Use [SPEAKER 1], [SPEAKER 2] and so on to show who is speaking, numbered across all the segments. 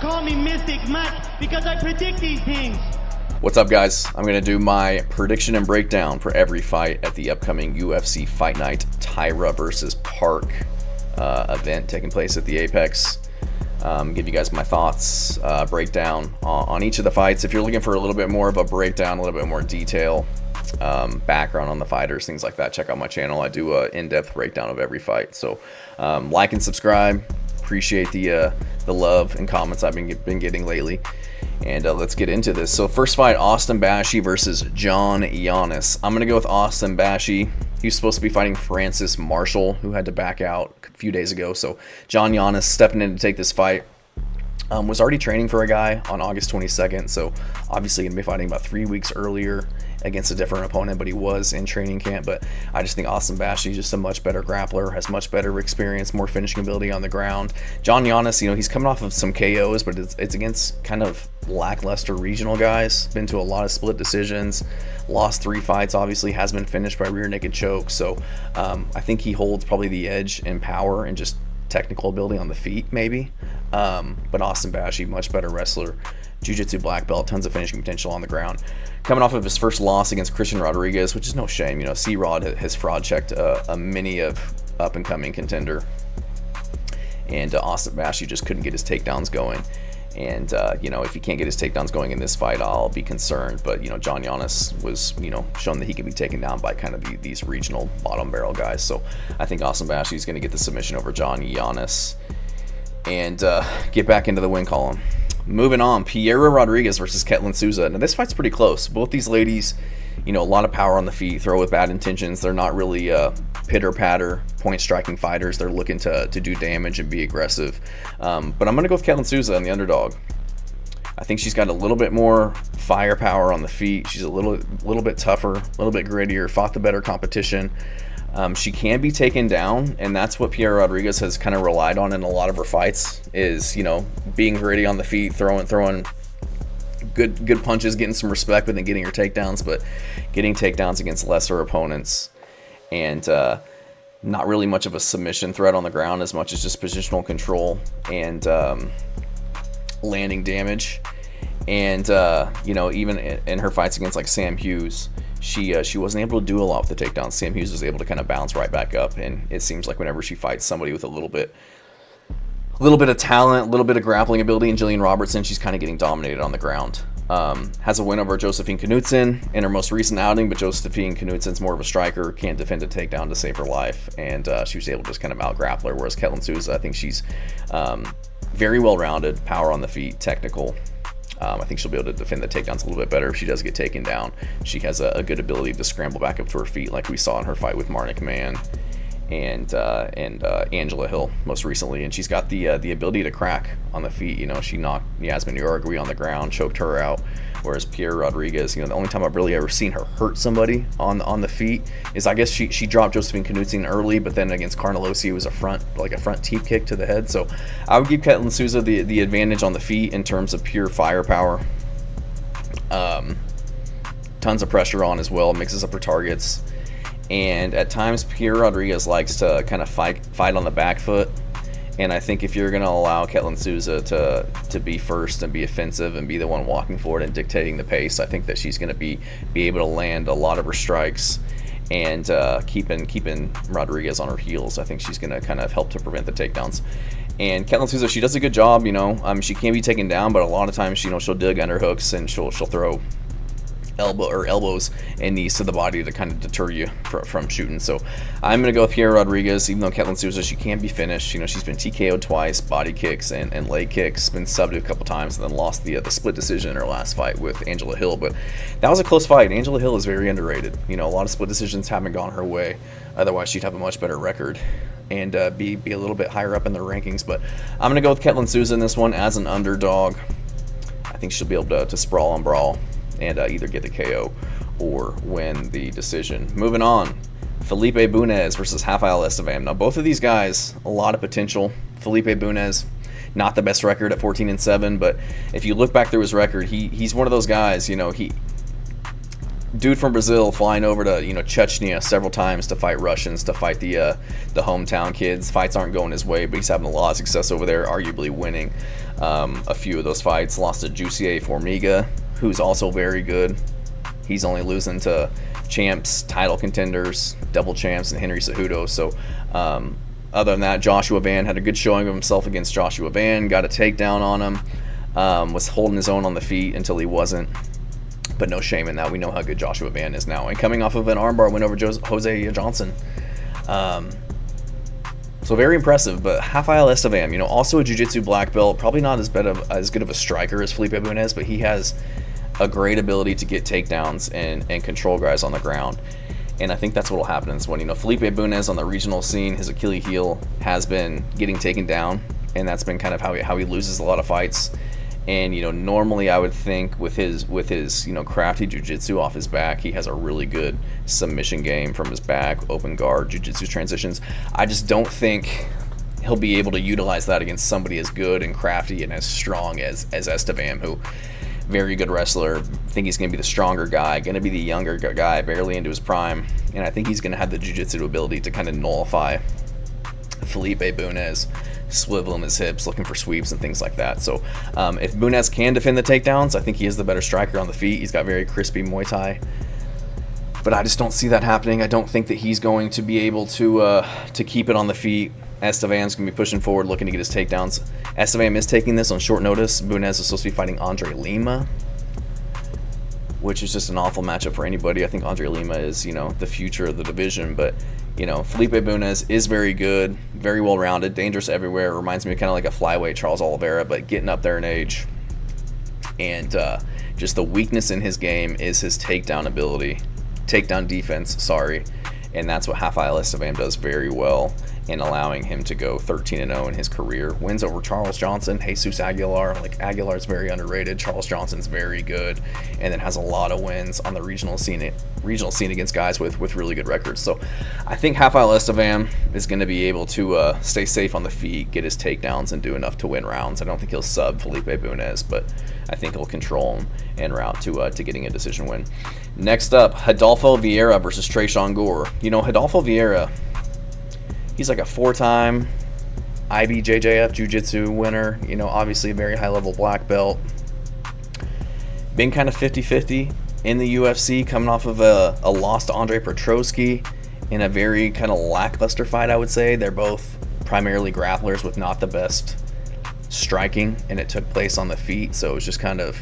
[SPEAKER 1] call me Mystic Mac because I predict these things.
[SPEAKER 2] What's up, guys? I'm going to do my prediction and breakdown for every fight at the upcoming UFC Fight Night Taira versus Park event taking place at the Apex. Give you guys my thoughts, breakdown on each of the fights. If you're looking for a little bit more of a breakdown, a little bit more detail, background on the fighters, things like that, check out my channel. I do an in-depth breakdown of every fight. So like and subscribe. Appreciate the love and comments I've been getting lately. And let's get into this. So first fight, Austin Bashi versus John Yannis. I'm going to go with Austin Bashi. He was supposed to be fighting Francis Marshall, who had to back out a few days ago. So John Yannis stepping in to take this fight. Was already training for a guy on August 22nd. So obviously going to be fighting about 3 weeks earlier against a different opponent, but he was in training camp. But I just think Austin Bashi is just a much better grappler, has much better experience, more finishing ability on the ground. John Yannis, he's coming off of some KOs, but it's against kind of lackluster regional guys. Been to a lot of split decisions, lost 3 fights, obviously has been finished by rear naked choke. So I think he holds probably the edge in power and just technical ability on the feet, maybe. But Austin Bashi, much better wrestler, jiu-jitsu black belt, tons of finishing potential on the ground. Coming off of his first loss against Christian Rodriguez, which is no shame. C-Rod has fraud checked a mini of up-and-coming contender. And Austin Bashi just couldn't get his takedowns going. And, if he can't get his takedowns going in this fight, I'll be concerned. But, John Yannis was, shown that he can be taken down by kind of these regional bottom barrel guys. So I think Austin Bashi is going to get the submission over John Yannis and get back into the win column. Moving on, Piera Rodriguez versus Ketlen Souza. Now, this fight's pretty close. Both these ladies, a lot of power on the feet, throw with bad intentions. They're not really pitter-patter, point-striking fighters. They're looking to do damage and be aggressive. But I'm going to go with Ketlen Souza and the underdog. I think she's got a little bit more firepower on the feet. She's a little bit tougher, a little bit grittier, fought the better competition. She can be taken down, and that's what Piera Rodriguez has kind of relied on in a lot of her fights, is, being gritty on the feet, throwing good punches, getting some respect, but then getting her takedowns, but getting takedowns against lesser opponents, and not really much of a submission threat on the ground as much as just positional control and landing damage. And, even in her fights against like Sam Hughes, she wasn't able to do a lot with the takedowns. Sam Hughes was able to kind of bounce right back up, and it seems like whenever she fights somebody with a little bit of talent, a little bit of grappling ability, and Jillian Robertson, she's kind of getting dominated on the ground. Has a win over Josephine Knudsen in her most recent outing, but Josephine Knudsen's more of a striker, can't defend a takedown to save her life, and she was able to just kind of out-grapple her, whereas Ketlen Souza, I think she's very well-rounded, power on the feet, technical. I think she'll be able to defend the takedowns a little bit better if she does get taken down. She has a good ability to scramble back up to her feet, like we saw in her fight with Marnik Mann and Angela Hill most recently. And she's got the ability to crack on the feet. She knocked Yasmin Uribe on the ground, choked her out. Whereas Piera Rodriguez, the only time I've really ever seen her hurt somebody on the feet is, I guess, she dropped Josephine Knudsen early, but then against Carnellosi it was a front teep kick to the head. So I would give Ketlen Souza the advantage on the feet in terms of pure firepower. Tons of pressure on as well, mixes up her targets, and at times Piera Rodriguez likes to kind of fight on the back foot. And I think if you're going to allow Ketlen Souza to be first and be offensive and be the one walking forward and dictating the pace, I think that she's going to be able to land a lot of her strikes and keeping Rodriguez on her heels. I think she's going to kind of help to prevent the takedowns. And Ketlen Souza, she does a good job. She can be taken down, but a lot of times, she'll dig underhooks and she'll throw elbows and knees to the body to kind of deter you from shooting. So I'm going to go with Piera Rodriguez, even though Ketlen Souza, she can be finished. She's been TKO'd twice, body kicks and leg kicks, been subbed a couple times, and then lost the split decision in her last fight with Angela Hill. But that was a close fight. Angela Hill is very underrated. A lot of split decisions haven't gone her way. Otherwise, she'd have a much better record and be a little bit higher up in the rankings. But I'm going to go with Ketlen Souza in this one as an underdog. I think she'll be able to sprawl and brawl and either get the KO or win the decision. Moving on, Felipe Bunes versus Rafael Estevam. Now, both of these guys, a lot of potential. Felipe Bunes, not the best record at 14-7, but if you look back through his record, he's one of those guys. dude from Brazil flying over to Chechnya several times to fight Russians, to fight the hometown kids. Fights aren't going his way, but he's having a lot of success over there, arguably winning a few of those fights. Lost to Jussier Formiga, who's also very good. He's only losing to champs, title contenders, double champs, and Henry Cejudo. So other than that, Joshua Van had a good showing of himself against Joshua Van, got a takedown on him, was holding his own on the feet until he wasn't. But no shame in that. We know how good Joshua Van is now. And coming off of an armbar win over Jose Johnson. So very impressive. But Rafael Estevam, also a jiu-jitsu black belt. Probably not as good of a striker as Felipe Bunes, but he has a great ability to get takedowns and control guys on the ground. And I think that's what will happen in this one. Felipe Bunes on the regional scene, his Achilles heel has been getting taken down. And that's been kind of how he loses a lot of fights. And normally I would think with his crafty jiu-jitsu off his back, he has a really good submission game from his back, open guard, jiu-jitsu transitions. I just don't think he'll be able to utilize that against somebody as good and crafty and as strong as Estevam, who very good wrestler. I think he's going to be the stronger guy, going to be the younger guy, barely into his prime, and I think he's going to have the jiu-jitsu ability to kind of nullify Felipe Bunes, swiveling his hips, looking for sweeps and things like that. So if Bunes can defend the takedowns, I think he is the better striker on the feet. He's got very crispy Muay Thai, but I just don't see that happening. I don't think that he's going to be able to keep it on the feet. Estevan's going to be pushing forward, looking to get his takedowns. Estevam is taking this on short notice. Bunes is supposed to be fighting Andrey Lima, which is just an awful matchup for anybody. I think Andrey Lima is, the future of the division, but Felipe Bunes is very good, very well-rounded, dangerous everywhere. Reminds me of kind of like a flyweight Charles Oliveira, but getting up there in age. And just the weakness in his game is his takedown defense, and that's what Rafael Estevam does very well, in allowing him to go 13-0 in his career. Wins over Charles Johnson, Jesus Aguilar. Aguilar's very underrated. Charles Johnson's very good, and then has a lot of wins on the regional scene against guys with really good records. So I think Rafael Estevam is going to be able to stay safe on the feet, get his takedowns, and do enough to win rounds. I don't think he'll sub Felipe Bunes, but I think he'll control him en route to getting a decision win. Next up, Rodolfo Vieira versus Tresean Gore. Rodolfo Vieira, he's like a 4-time IBJJF Jiu-Jitsu winner, obviously a very high-level black belt. Been kind of 50-50 in the UFC, coming off of a loss to Andrey Petroski in a very kind of lackluster fight, I would say. They're both primarily grapplers with not the best striking, and it took place on the feet, so it was just kind of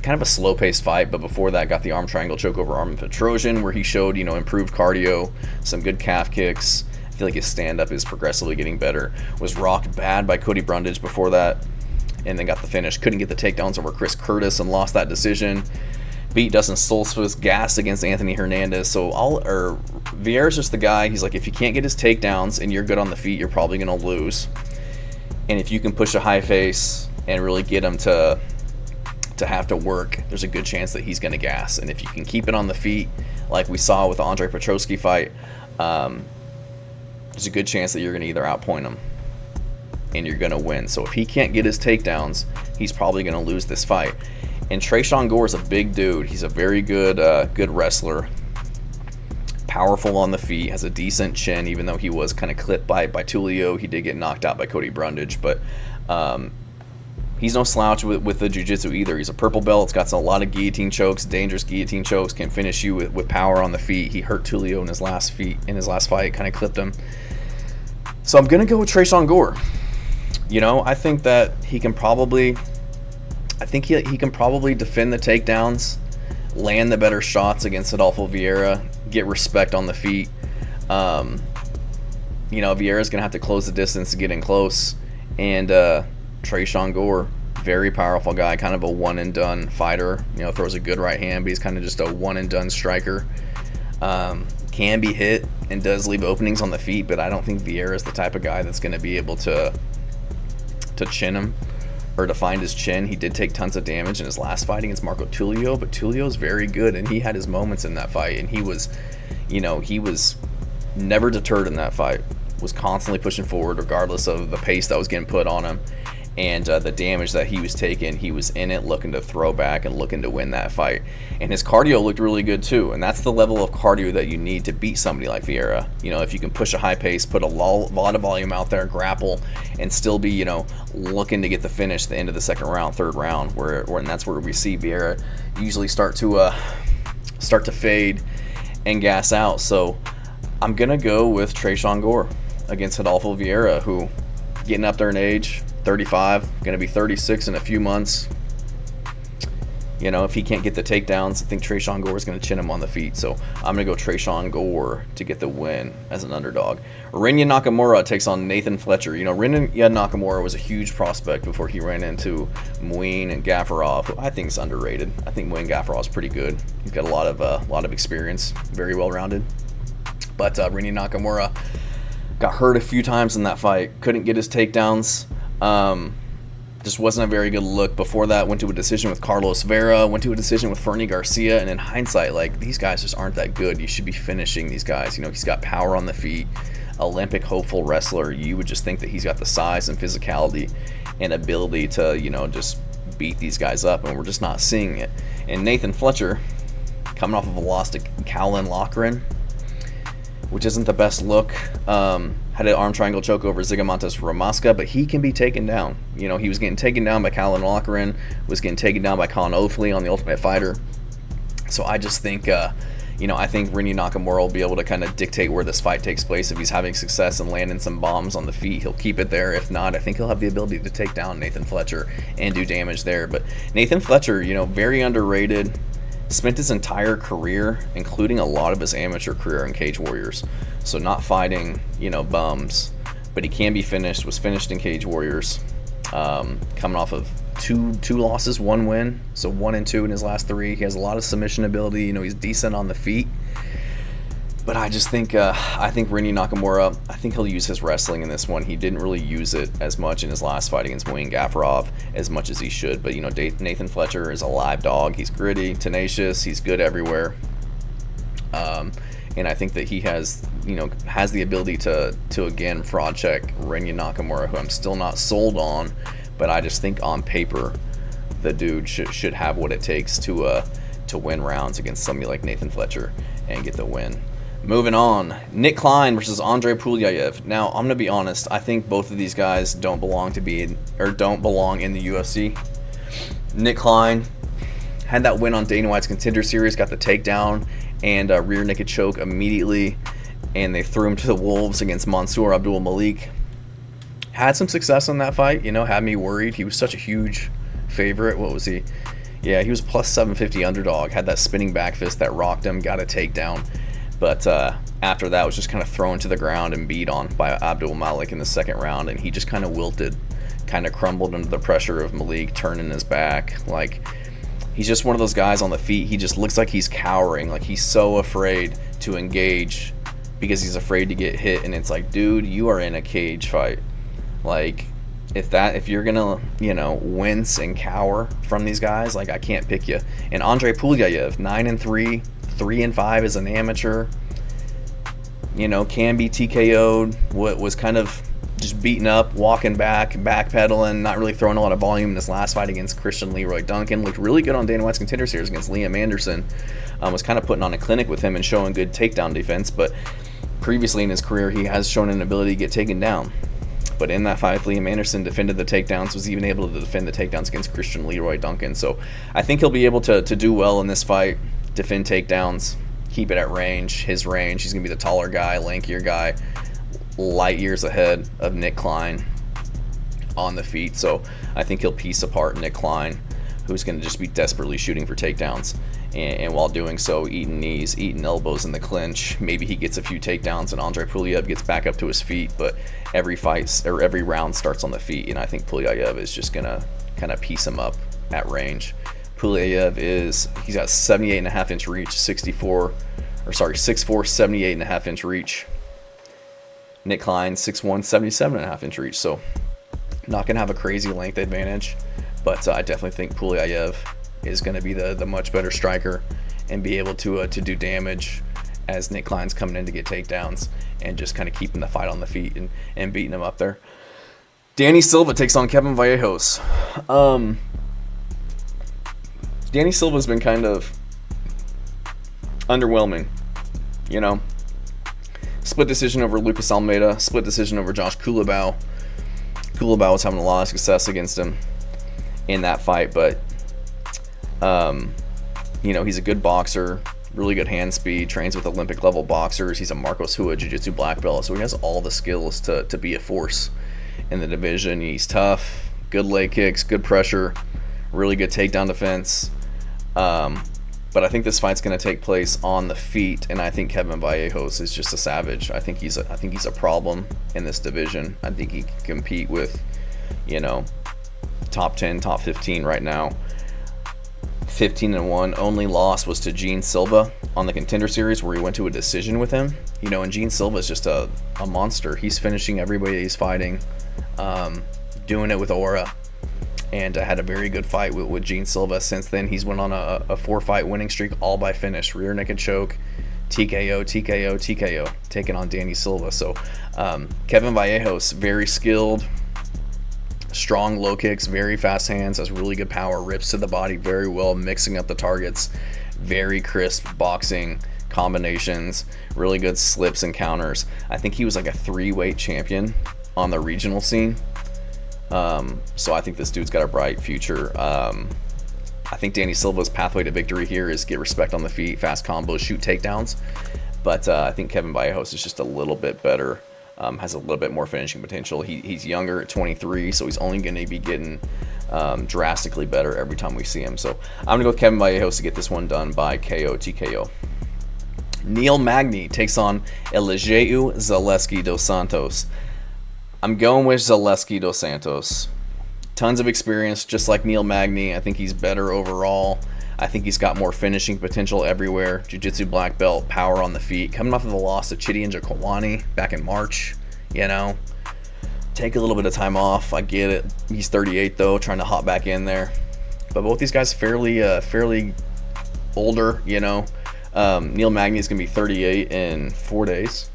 [SPEAKER 2] a slow-paced fight. But before that, got the arm triangle choke over arm of Petrosian, where he showed, improved cardio, some good calf kicks. I feel like his stand-up is progressively getting better. Was rocked bad by Cody Brundage before that, and then got the finish. Couldn't get the takedowns over Chris Curtis and lost that decision. Beat Dustin Stoltzfus, gassed against Anthony Hernandez. So Vieira's just the guy. He's like, if you can't get his takedowns and you're good on the feet, you're probably going to lose. And if you can push a high face and really get him to have to work, there's a good chance that he's going to gas. And if you can keep it on the feet, like we saw with the Andrey Petroski fight, there's a good chance that you're going to either outpoint him and you're going to win. So if he can't get his takedowns, he's probably going to lose this fight. And Tresean Gore is a big dude. He's a very good wrestler. Powerful on the feet, has a decent chin, even though he was kind of clipped by Tulio. He did get knocked out by Cody Brundage, but he's no slouch with the jiu-jitsu either. He's a purple belt. It's got a lot of guillotine chokes, dangerous guillotine chokes, can finish you with power on the feet. He hurt Tulio in his last fight, kind of clipped him. So I'm going to go with Tresean Gore. I think that he can probably defend the takedowns, land the better shots against Rodolfo Vieira, get respect on the feet. Vieira's going to have to close the distance to get in close. And Tresean Gore, very powerful guy, kind of a one-and-done fighter. Throws a good right hand, but he's kind of just a one-and-done striker. Can be hit and does leave openings on the feet, but I don't think Vieira is the type of guy that's going to be able to chin him or to find his chin. He did take tons of damage in his last fight against Marco Tulio, but Tulio's very good, and he had his moments in that fight, and he was never deterred in that fight, was constantly pushing forward regardless of the pace that was getting put on him. And the damage that he was taking, he was in it looking to throw back and looking to win that fight. And his cardio looked really good too. And that's the level of cardio that you need to beat somebody like Vieira. You know, if you can push a high pace, put a lot of volume out there, grapple, and still be, you know, looking to get the finish at the end of the second round, third round, and that's where we see Vieira usually start to fade and gas out. So I'm gonna go with Tresean Gore against Rodolfo Vieira, who getting up there in age, 35, going to be 36 in a few months. You know, if he can't get the takedowns, I think Tresean Gore is going to chin him on the feet. So I'm going to go Tresean Gore to get the win as an underdog. Rinya Nakamura takes on Nathan Fletcher. You know, Rinya Nakamura was a huge prospect before he ran into Muin and Gafarov, who I think is underrated. I think Muin Gafarov is pretty good. He's got a lot of experience, very well rounded. But Rinya Nakamura got hurt a few times in that fight. Couldn't get his takedowns. Just wasn't a very good look. Before that, went to a decision with Carlos Vera, went to a decision with Fernie Garcia, and in hindsight, like, these guys just aren't that good. You should be finishing these guys. You know, he's got power on the feet, Olympic hopeful wrestler. You would just think that he's got the size and physicality and ability to, you know, just beat these guys up, and we're just not seeing it. And Nathan Fletcher, coming off of a loss to Kalin Loughran, which isn't the best look. Had an arm triangle choke over Zigomatas Ramaska, but he can be taken down. You know, he was getting taken down by Kalin Loughran, was getting taken down by Colin Oakley on The Ultimate Fighter. So I just think, you know, I think Rinya Nakamura will be able to kind of dictate where this fight takes place. If he's having success and landing some bombs on the feet, he'll keep it there. If not, I think he'll have the ability to take down Nathan Fletcher and do damage there. But Nathan Fletcher, you know, very underrated. Spent his entire career, including a lot of his amateur career, in Cage Warriors. So not fighting, you know, bums, but he can be finished. Was finished in Cage Warriors, coming off of two losses, one win. So 1 and 2 in his last 3. He has a lot of submission ability. You know, he's decent on the feet. But I just think, I think Rinya Nakamura, I think he'll use his wrestling in this one. He didn't really use it as much in his last fight against Muin Gafarov as much as he should. But, you know, Nathan Fletcher is a live dog. He's gritty, tenacious. He's good everywhere. And I think that he has, you know, has the ability to again, fraud check Rinya Nakamura, who I'm still not sold on. But I just think on paper, the dude should have what it takes to win rounds against somebody like Nathan Fletcher and get the win. Moving on, Nick Klein versus Andrey Pulyaev. Now, I'm gonna be honest. I think both of these guys don't belong in the UFC. Nick Klein had that win on Dana White's Contender Series, got the takedown and rear naked choke immediately, and they threw him to the wolves against Mansour Abdul Malik. Had some success on that fight. You know, had me worried. He was such a huge favorite. What was he? Yeah, he was plus 750 underdog. Had that spinning back fist that rocked him. Got a takedown. But after that was just kind of thrown to the ground and beat on by Abdul Malik in the second round, and he just kind of wilted, kind of crumbled under the pressure of Malik turning his back. Like, he's just one of those guys on the feet. He just looks like he's cowering, like he's so afraid to engage because he's afraid to get hit. And it's like, dude, you are in a cage fight. Like, if you're gonna, you know, wince and cower from these guys, like, I can't pick you. And Andrey Pulyaev, 9-3. 3-5 as an amateur, you know, can be TKO'd, was kind of just beaten up, walking back, backpedaling, not really throwing a lot of volume in this last fight against Christian Leroy Duncan. Looked really good on Dana White's Contender Series against Liam Anderson. Was kind of putting on a clinic with him and showing good takedown defense, but previously in his career, he has shown an ability to get taken down. But in that fight, Liam Anderson defended the takedowns, was even able to defend the takedowns against Christian Leroy Duncan. So I think he'll be able to do well in this fight. Defend takedowns, keep it at range, his range. He's going to be the taller guy, lankier guy, light years ahead of Nick Klein on the feet. So I think he'll piece apart Nick Klein, who's going to just be desperately shooting for takedowns. And while doing so, eating knees, eating elbows in the clinch. Maybe he gets a few takedowns and Andrey Pulyaev gets back up to his feet. But every round starts on the feet. And I think Pulyaev is just going to kind of piece him up at range. Pulyaev he's got 78.5 inch reach, 6'4", 78.5 inch reach. Nick Klein, 6'1", 77.5 inch reach. So not going to have a crazy length advantage, but I definitely think Pulyaev is going to be the much better striker and be able to do damage as Nick Klein's coming in to get takedowns and just kind of keeping the fight on the feet and beating him up there. Danny Silva takes on Kevin Vallejos. Danny Silva's been kind of underwhelming, you know. Split decision over Lucas Almeida, split decision over Josh Kulabau. Kulabau was having a lot of success against him in that fight, but you know, he's a good boxer, really good hand speed, trains with Olympic level boxers. He's a Marcos Hua Jiu-Jitsu black belt, so he has all the skills to be a force in the division. He's tough, good leg kicks, good pressure, really good takedown defense. But I think this fight's going to take place on the feet, and I think Kevin Vallejos is just a savage. I think he's a problem in this division. I think he can compete with, you know, top 10, top 15 right now. 15-1. Only loss was to Gene Silva on the Contender Series, where he went to a decision with him. You know, and Gene Silva is just a monster. He's finishing everybody he's fighting, doing it with aura. And I had a very good fight with Gene Silva. Since then, he's went on a 4-fight winning streak, all by finish. Rear naked choke, TKO, TKO, TKO, taking on Danny Silva. So Kevin Vallejos, very skilled, strong low kicks, very fast hands, has really good power, rips to the body very well, mixing up the targets, very crisp boxing combinations, really good slips and counters. I think he was like a 3-weight champion on the regional scene. So I think this dude's got a bright future. I think Danny Silva's pathway to victory here is get respect on the feet, fast combos, shoot takedowns. But I think Kevin Vallejos is just a little bit better, has a little bit more finishing potential. He's younger at 23, so he's only going to be getting drastically better every time we see him. So I'm going to go with Kevin Vallejos to get this one done by KO, TKO. Neil Magny takes on Eligeu Zaleski dos Santos. I'm going with Zaleski dos Santos. Tons of experience, just like Neil Magny. I think he's better overall. I think he's got more finishing potential everywhere. Jiu-Jitsu black belt, power on the feet. Coming off of the loss to Chidi Njokwani back in March, you know. Take a little bit of time off. I get it. He's 38 though, trying to hop back in there. But both these guys fairly older, you know. Neil Magny is going to be 38 in 4 days.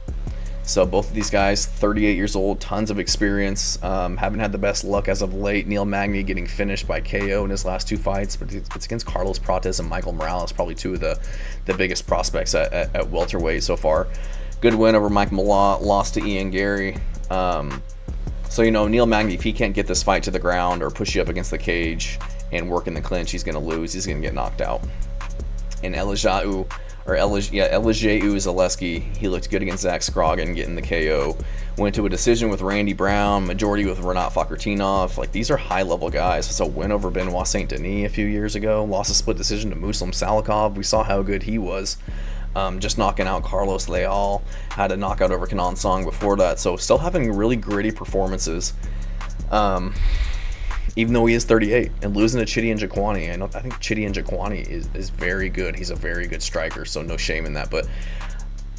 [SPEAKER 2] So both of these guys, 38 years old, tons of experience. Haven't had the best luck as of late. Neil Magny getting finished by KO in his last 2 fights, but it's against Carlos Prates and Michael Morales, probably 2 of the biggest prospects at welterweight so far. Good win over Mike Malott, lost to Ian Gary. So, you know, Neil Magny, if he can't get this fight to the ground or push you up against the cage and work in the clinch, he's going to lose. He's going to get knocked out. And Eligeu Zaleski, he looked good against Zach Scroggin, getting the KO. Went to a decision with Randy Brown, majority with Renat Fakhretdinov. Like, these are high-level guys. It's a win over Benoit Saint Denis a few years ago. Lost a split decision to Muslim Salikov. We saw how good he was. Just knocking out Carlos Leal. Had a knockout over Kenan Song before that. So still having really gritty performances. Even though he is 38 and losing to Chidi Njokwani. I think Chidi Njokwani is very good. He's a very good striker, so no shame in that. But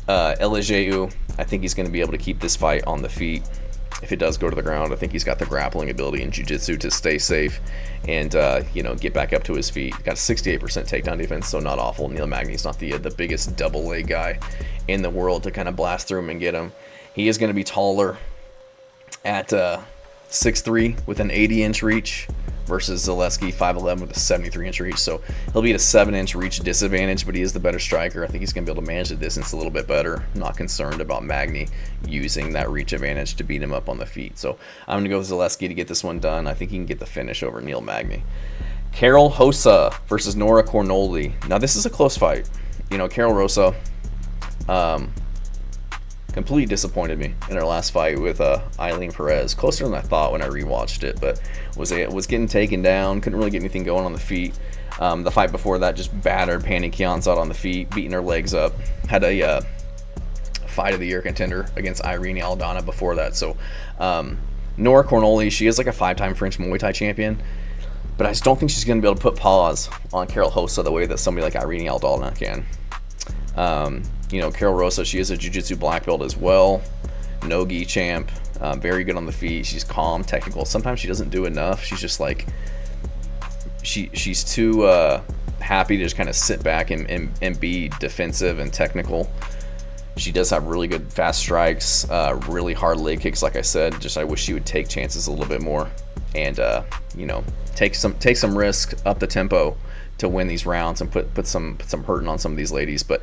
[SPEAKER 2] Eligeu, I think he's going to be able to keep this fight on the feet. If it does go to the ground, I think he's got the grappling ability in jiu-jitsu to stay safe and you know, get back up to his feet. Got a 68% takedown defense, so not awful. Neil Magny's not the biggest double leg guy in the world to kind of blast through him and get him. He is going to be taller at 6'3" with an 80-inch reach versus Zaleski 5'11" with a 73-inch reach. So he'll be at a 7-inch reach disadvantage, but he is the better striker. I think he's going to be able to manage the distance a little bit better. Not concerned about Magny using that reach advantage to beat him up on the feet. So I'm going to go with Zaleski to get this one done. I think he can get the finish over Neil Magny. Karol Rosa versus Nora Cornolle. Now this is a close fight. You know, Karol Rosa completely disappointed me in her last fight with Eileen Perez. Closer than I thought when I rewatched it, but was getting taken down. Couldn't really get anything going on the feet. The fight before that just battered Pani Kianzad on the feet, beating her legs up. Had a fight of the year contender against Irene Aldana before that. So Nora Cornolle, she is like a 5-time French Muay Thai champion, but I just don't think she's going to be able to put pause on Karol Rosa the way that somebody like Irene Aldana can. You know, Karol Rosa, she is a jiu-jitsu black belt as well. No-gi champ. Very good on the feet. She's calm, technical. Sometimes she doesn't do enough. She's just like, she's too happy to just kind of sit back and be defensive and technical. She does have really good fast strikes, really hard leg kicks. Like I said, just I wish she would take chances a little bit more, and you know, take some risk, up the tempo to win these rounds and put some hurting on some of these ladies. But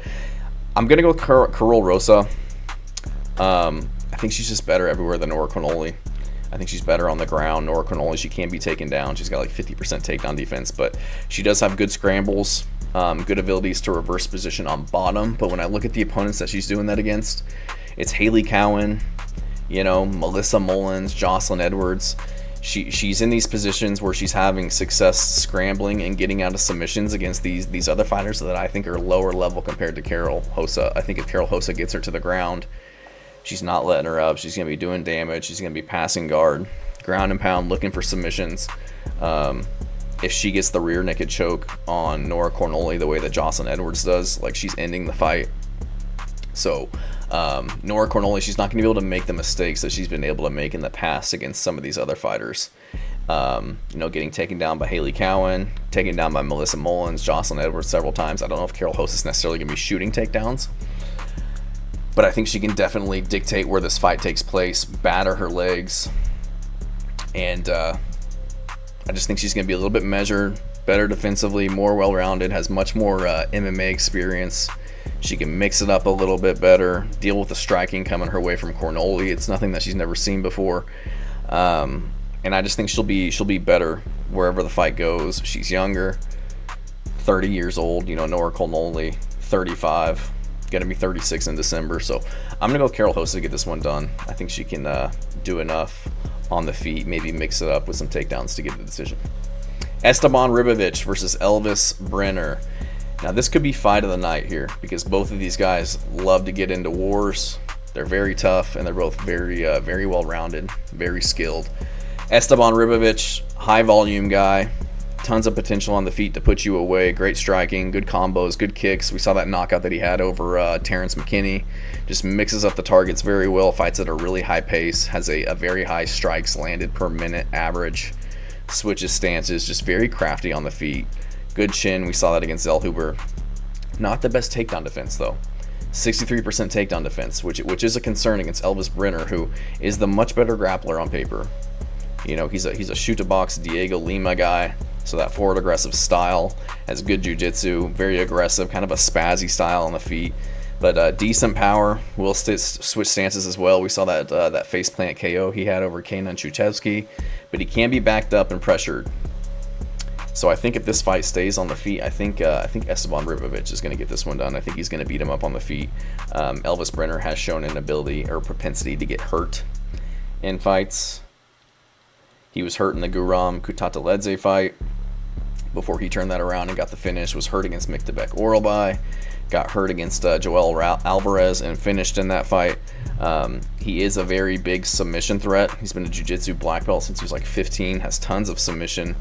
[SPEAKER 2] I'm gonna go with Karol Rosa. I think she's just better everywhere than Nora Cornolle. I think she's better on the ground. Nora Cornolle, she can be taken down. She's got like 50% takedown defense, but she does have good scrambles, good abilities to reverse position on bottom. But when I look at the opponents that she's doing that against, it's Haley Cowan, you know, Melissa Mullins, Jocelyn Edwards. She's in these positions where she's having success scrambling and getting out of submissions against these other fighters that I think are lower level compared to Karol Rosa. I think if Karol Rosa gets her to the ground, she's not letting her up. She's going to be doing damage. She's going to be passing guard, ground and pound, looking for submissions. If she gets the rear naked choke on Nora Cornolle the way that Jocelyn Edwards does, like, she's ending the fight. So Nora Cornolle, she's not going to be able to make the mistakes that she's been able to make in the past against some of these other fighters. You know, getting taken down by Haley Cowan, taken down by Melissa Mullins, Jocelyn Edwards several times. I don't know if Karol Rosa is necessarily going to be shooting takedowns, but I think she can definitely dictate where this fight takes place, batter her legs, and I just think she's going to be a little bit measured, better defensively, more well-rounded, has much more MMA experience. She can mix it up a little bit better, deal with the striking coming her way from Cornolle. It's nothing that she's never seen before, and I just think she'll be better wherever the fight goes. She's younger, 30 years old. You know, Nora Cornolle, 35. Going to be 36 in December, so I'm gonna go Karol Rosa to get this one done. I think she can do enough on the feet, maybe mix it up with some takedowns to get the decision. Estevam Ribovic versus Elvis Brenner. Now this could be fight of the night here, because both of these guys love to get into wars. They're very tough, and they're both very well-rounded, very skilled. Estevam Ribovic, high volume guy, tons of potential on the feet to put you away. Great striking, good combos, good kicks. We saw that knockout that he had over Terrence McKinney. Just mixes up the targets very well, fights at a really high pace, has a very high strikes landed per minute average, switches stances, just very crafty on the feet. Good chin, we saw that against Zellhuber. Not the best takedown defense though. 63% takedown defense, which is a concern against Elvis Brenner, who is the much better grappler on paper. You know, he's a shoot to box Diego Lima guy. So that forward aggressive style, has good jiu-jitsu, very aggressive, kind of a spazzy style on the feet, but decent power, will switch stances as well. We saw that face plant KO he had over Kenan Chuchevsky, but he can be backed up and pressured. So I think if this fight stays on the feet, I think Estevam Ribovic is going to get this one done. I think he's going to beat him up on the feet. Elvis Brenner has shown an ability or propensity to get hurt in fights. He was hurt in the Guram Kutateledze fight before he turned that around and got the finish. Was hurt against Miktabek Oralbai, got hurt against Joel Alvarez and finished in that fight. He is a very big submission threat. He's been a jiu-jitsu black belt since he was like 15, has tons of submission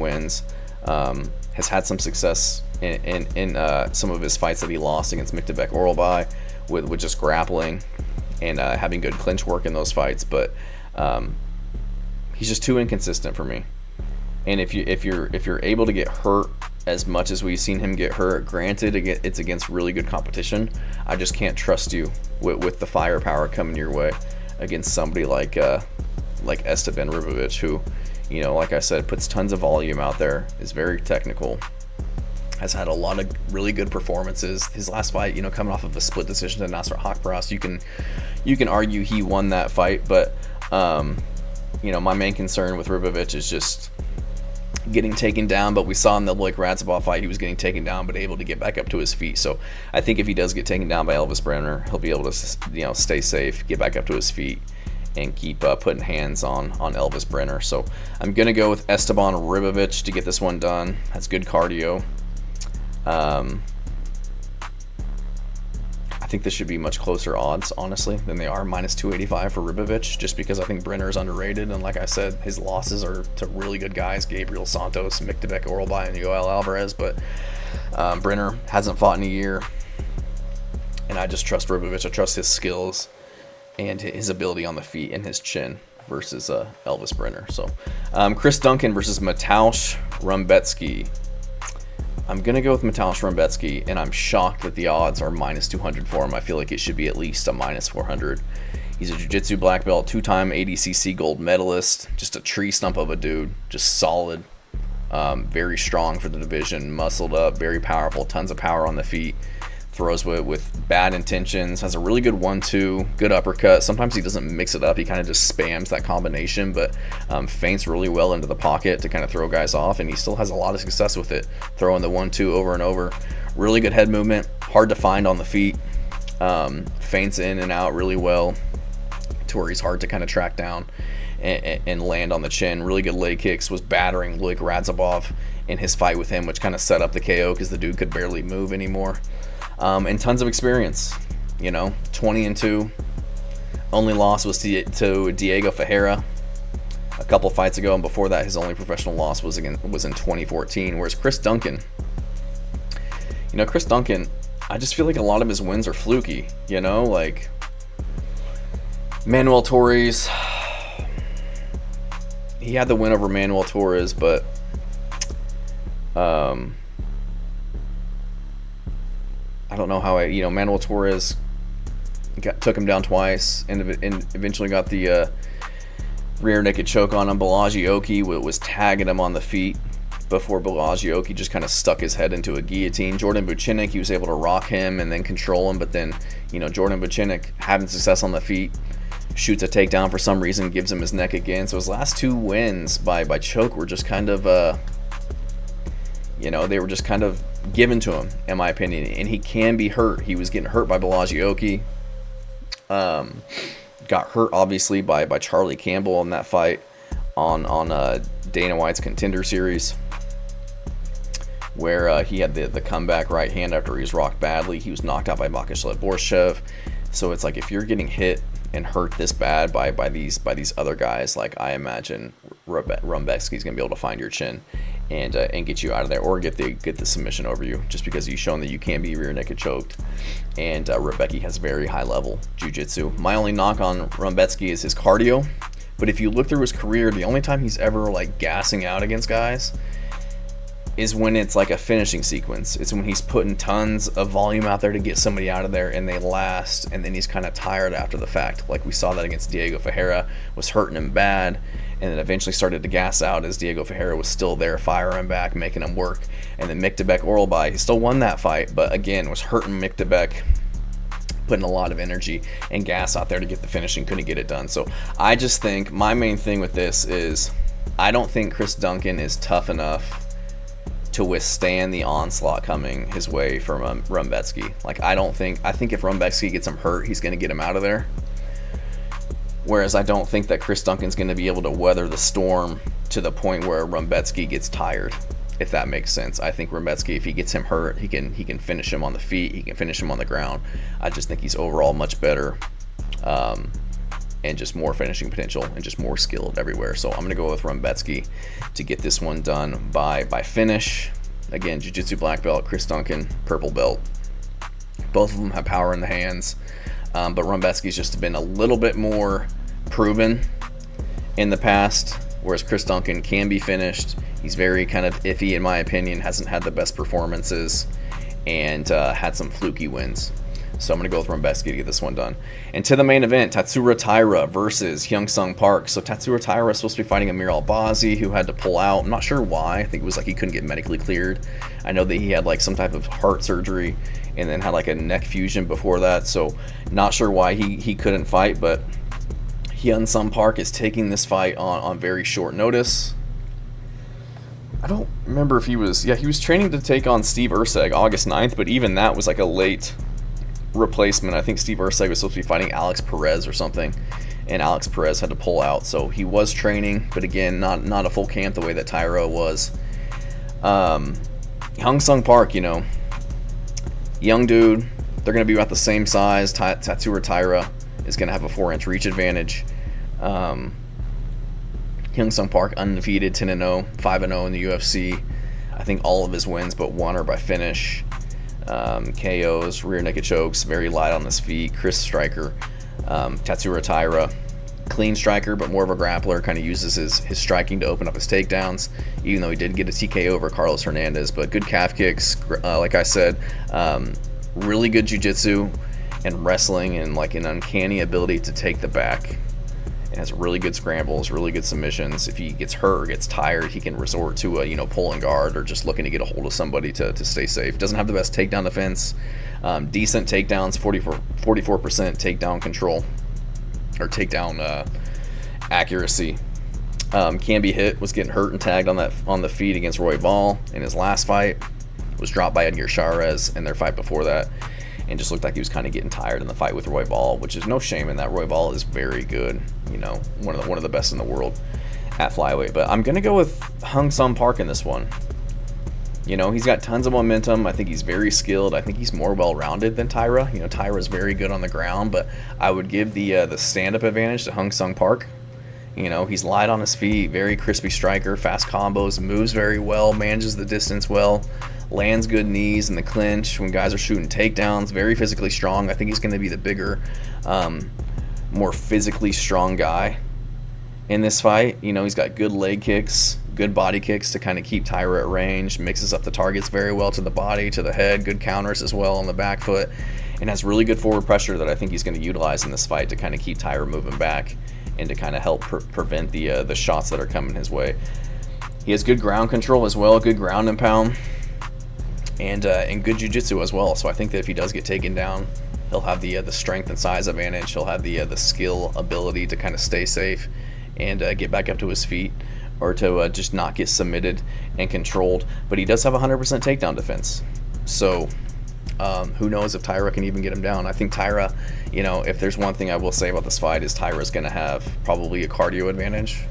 [SPEAKER 2] wins, has had some success in some of his fights that he lost against Miktabek Oralbai with just grappling and having good clinch work in those fights, but he's just too inconsistent for me. And if you're able to get hurt as much as we've seen him get hurt, granted it's against really good competition, I just can't trust you with the firepower coming your way against somebody like Estevam Ribovic, who, you know, like I said, puts tons of volume out there, is very technical, has had a lot of really good performances. His last fight, you know, coming off of a split decision to Nasser Haqparast, you can argue he won that fight, but you know, my main concern with Ribovic is just getting taken down. But we saw in the Loic Radzhabov fight, he was getting taken down but able to get back up to his feet. So I think if he does get taken down by Elvis Brenner, he'll be able to, you know, stay safe, get back up to his feet, and keep putting hands on Elvis Brenner. So I'm gonna go with Estevam Ribovic to get this one done. Has good cardio. I think this should be much closer odds, honestly, than they are. Minus 285 for Ribovic, just because I think Brenner is underrated. And like I said, his losses are to really good guys, Gabriel Santos, Miktabek Oralbai, and Yoel Alvarez. But Brenner hasn't fought in a year, and I just trust Ribovic. I trust his skills and his ability on the feet and his chin versus Elvis Brenner. So Chris Duncan versus Mateusz Rebecki. I'm going to go with Mateus Rebecki, and I'm shocked that the odds are -200 for him. I feel like it should be at least a -400. He's a jiu-jitsu black belt, 2-time ADCC gold medalist, just a tree stump of a dude, just solid, very strong for the division, muscled up, very powerful, tons of power on the feet, throws with bad intentions, has a really good 1-2, good uppercut. Sometimes he doesn't mix it up, he kind of just spams that combination, but feints really well into the pocket to kind of throw guys off, and he still has a lot of success with it, throwing the 1-2 over and over. Really good head movement, hard to find on the feet, feints in and out really well, to where he's hard to kind of track down and land on the chin. Really good leg kicks, was battering Luke Radzhabov in his fight with him, which kind of set up the KO because the dude could barely move anymore. And tons of experience, 20-2. Only loss was to Diego Ferreira a couple fights ago, and before that his only professional loss was in 2014. Whereas Chris Duncan, I just feel like a lot of his wins are fluky, like Manuel Torres, he had the win over Manuel Torres, but I don't know how Manuel Torres took him down twice and eventually got the rear naked choke on him. Balaji was tagging him on the feet before Balaji just kind of stuck his head into a guillotine. Jordan Buchinek, he was able to rock him and then control him, but then Jordan Buchinek having success on the feet, shoots a takedown for some reason, gives him his neck again. So his last 2 wins by choke were just kind of they were just kind of given to him, in my opinion, and he can be hurt. He was getting hurt by Balaji, got hurt obviously by Charlie Campbell in that fight on Dana White's Contender Series, where he had the comeback right hand after he was rocked badly. He was knocked out by Makashlev Borshev. So it's like, if you're getting hit and hurt this bad by these other guys, like, I imagine Rebecki's gonna be able to find your chin and get you out of there, or get the submission over you, just because you've shown that you can be rear naked choked. And Rebecki has very high level jiu-jitsu. My only knock on Rebecki is his cardio, but if you look through his career, the only time he's ever like gassing out against guys is when it's like a finishing sequence. It's when he's putting tons of volume out there to get somebody out of there and they last, and then he's kind of tired after the fact. Like we saw that against Diego Ferreira, was hurting him bad, and then eventually started to gas out as Diego Ferreira was still there, firing back, making him work. And then Miktabek Oralbai, he still won that fight, but again was hurting Miktabek, putting a lot of energy and gas out there to get the finishing, couldn't get it done. So I just think my main thing with this is, I don't think Chris Duncan is tough enough to withstand the onslaught coming his way from Rebecki. Like, I think if Rebecki gets him hurt, he's going to get him out of there. Whereas I don't think that Chris Duncan's going to be able to weather the storm to the point where Rebecki gets tired, if that makes sense. I think Rebecki, if he gets him hurt, he can finish him on the feet, he can finish him on the ground. I just think he's overall much better, and just more finishing potential and just more skilled everywhere. So I'm going to go with Rebecki to get this one done by finish. Again, jiu-jitsu black belt, Chris Duncan, purple belt. Both of them have power in the hands, but Rebecki's just been a little bit more proven in the past, whereas Chris Duncan can be finished. He's very kind of iffy, in my opinion, hasn't had the best performances, and had some fluky wins. So I'm going to go with Rebecki to get this one done. And to the main event, Tatsuro Taira versus Hyun Sung Park. So Tatsuro Taira is supposed to be fighting Amir Albazi, who had to pull out. I'm not sure why. I think it was like he couldn't get medically cleared. I know that he had like some type of heart surgery and then had like a neck fusion before that. So not sure why he couldn't fight, but Hyun Sung Park is taking this fight on very short notice. I don't remember if he was training to take on Steve Erceg August 9th, but even that was like a late replacement. I think Steve Erceg was supposed to be fighting Alex Perez or something, and Alex Perez had to pull out. So he was training, but again, not a full camp the way that Taira was. Hyun Sung Park, young dude. They're going to be about the same size. Tatsuro Taira is going to have a 4-inch reach advantage. Hyun Sung Park undefeated, 10-0, 5-0 in the UFC. I think all of his wins but one are by finish. KOs, rear naked chokes, very light on his feet. Chris Striker, Tatsuro Taira, clean striker, but more of a grappler, kind of uses his striking to open up his takedowns, even though he did get a TKO over Carlos Hernandez. But good calf kicks, like I said, really good jiu-jitsu and wrestling, and like an uncanny ability to take the back. It has really good scrambles, really good submissions. If he gets hurt or gets tired, he can resort to a pulling guard or just looking to get a hold of somebody to stay safe. Doesn't have the best takedown defense, decent takedowns, 44% takedown control or takedown accuracy. Can be hit, was getting hurt and tagged on the feet against Royval in his last fight. Was dropped by Edgar Chairez in their fight before that, and just looked like he was kind of getting tired in the fight with Royval, which is no shame in that. Royval is very good, one of the best in the world at flyweight. But I'm gonna go with Hyun Sung Park in this one. He's got tons of momentum. I think he's very skilled. I think he's more well-rounded than Taira. Taira's very good on the ground, but I would give the stand-up advantage to Hyun Sung Park. He's light on his feet, very crispy striker, fast combos, moves very well, manages the distance well, lands good knees in the clinch when guys are shooting takedowns, very physically strong. I think he's going to be the bigger, more physically strong guy in this fight. He's got good leg kicks, good body kicks to kind of keep Taira at range, mixes up the targets very well to the body, to the head, good counters as well on the back foot, and has really good forward pressure that I think he's going to utilize in this fight to kind of keep Taira moving back and to kind of help prevent the shots that are coming his way. He has good ground control as well, good ground and pound, and good jiu-jitsu as well. So I think that if he does get taken down, he'll have the strength and size advantage. He'll have the skill ability to kind of stay safe and get back up to his feet, or to just not get submitted and controlled. But he does have 100% takedown defense. So who knows if Taira can even get him down. I think Taira, if there's one thing I will say about this fight, is Taira's going to have probably a cardio advantage,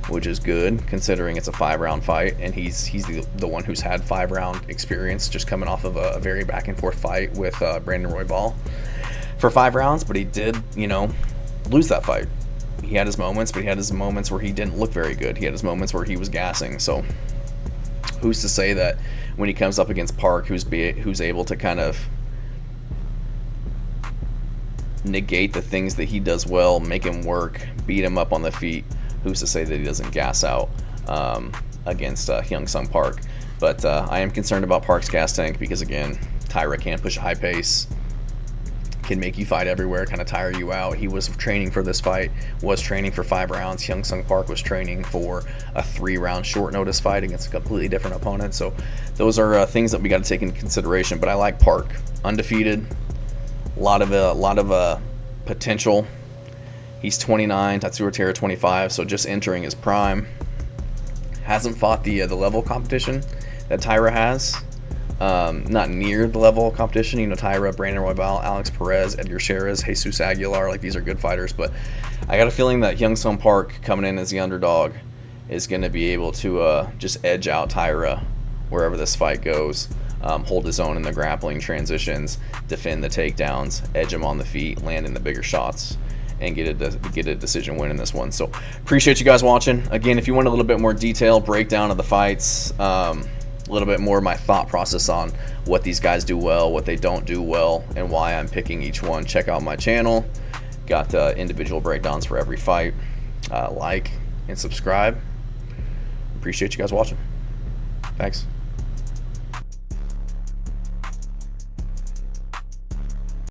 [SPEAKER 2] which is good considering it's a 5-round fight, and he's the one who's had 5-round experience, just coming off of a very back and forth fight with Brandon Royval for 5 rounds. But he did, lose that fight. He had his moments, but he had his moments where he didn't look very good. He had his moments where he was gassing. So who's to say that when he comes up against Park, who's able to kind of negate the things that he does well, make him work, beat him up on the feet, who's to say that he doesn't gas out against Hyun Sung Park. But I am concerned about Park's gas tank because, again, Taira can't push a high pace, can make you fight everywhere, kind of tire you out. He was training for this fight, was training for 5 rounds. Hyun Sung Park was training for a 3-round short notice fight against a completely different opponent. So those are things that we got to take into consideration. But I like Park, undefeated, a lot of potential. He's 29, Tatsuro Taira 25, so just entering his prime. Hasn't fought the level competition that Taira has. Not near the level of competition. Taira, Brandon Royval, Alex Perez, Edgar Chairez, Jesus Aguilar, like, these are good fighters. But I got a feeling that Hyun Sung Park, coming in as the underdog, is going to be able to just edge out Taira wherever this fight goes. Hold his own in the grappling transitions, defend the takedowns, edge him on the feet, land in the bigger shots, and get a decision win in this one. So appreciate you guys watching. Again, if you want a little bit more detailed breakdown of the fights, a little bit more of my thought process on what these guys do well, what they don't do well, and why I'm picking each one, check out my channel. Got individual breakdowns for every fight. Like and subscribe. Appreciate you guys watching. Thanks.